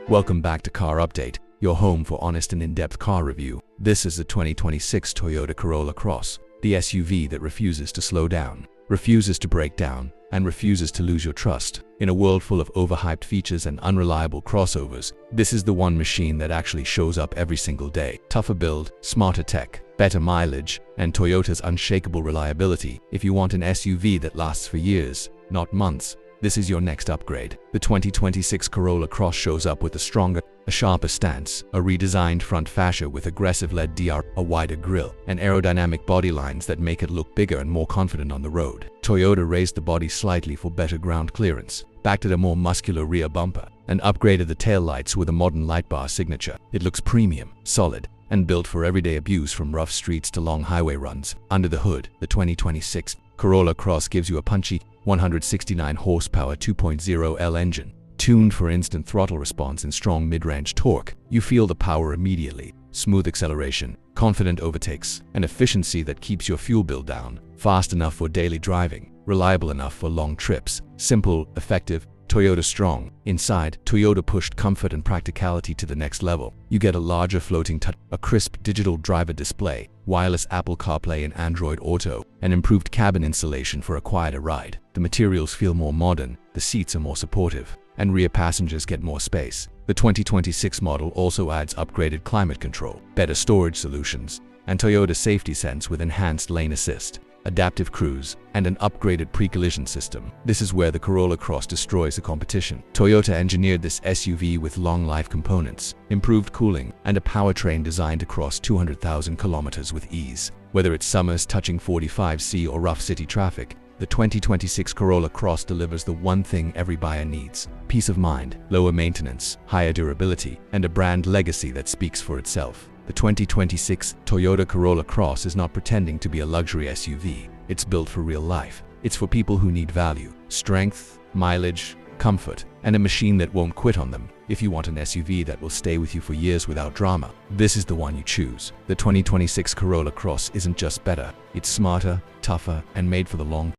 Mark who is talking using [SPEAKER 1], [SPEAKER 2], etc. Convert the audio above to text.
[SPEAKER 1] Welcome back to Car Update, your home for honest and in-depth car review. This is the 2026 Toyota Corolla Cross, the SUV that refuses to slow down, refuses to break down, and refuses to lose your trust. In a world full of overhyped features and unreliable crossovers, this is the one machine that actually shows up every single day. Tougher build, smarter tech, better mileage, and Toyota's unshakable reliability. If you want an SUV that lasts for years, not months, this is your next upgrade. The 2026 Corolla Cross shows up with a stronger, a sharper stance, a redesigned front fascia with aggressive LED DR, a wider grille, and aerodynamic body lines that make it look bigger and more confident on the road. Toyota raised the body slightly for better ground clearance, backed at a more muscular rear bumper, and upgraded the taillights with a modern light bar signature. It looks premium, solid, and built for everyday abuse from rough streets to long highway runs. Under the hood, the 2026 Corolla Cross gives you a punchy 169 horsepower 2.0L engine, tuned for instant throttle response and strong mid-range torque. You feel the power immediately. Smooth acceleration, confident overtakes, and efficiency that keeps your fuel bill down. Fast enough for daily driving, reliable enough for long trips. Simple, effective, Toyota strong. Inside, Toyota pushed comfort and practicality to the next level. You get a larger floating touch, a crisp digital driver display, wireless Apple CarPlay and Android Auto, and improved cabin insulation for a quieter ride. The materials feel more modern, the seats are more supportive, and rear passengers get more space. The 2026 model also adds upgraded climate control, better storage solutions, and Toyota Safety Sense with enhanced lane assist, adaptive cruise, and an upgraded pre-collision system. This is where the Corolla Cross destroys the competition. Toyota engineered this SUV with long-life components, improved cooling, and a powertrain designed to cross 200,000 kilometers with ease. Whether it's summers touching 45°C or rough city traffic, the 2026 Corolla Cross delivers the one thing every buyer needs: peace of mind, lower maintenance, higher durability, and a brand legacy that speaks for itself. The 2026 Toyota Corolla Cross is not pretending to be a luxury SUV. It's built for real life. It's for people who need value, strength, mileage, comfort, and a machine that won't quit on them. If you want an SUV that will stay with you for years without drama, this is the one you choose. The 2026 Corolla Cross isn't just better, it's smarter, tougher, and made for the long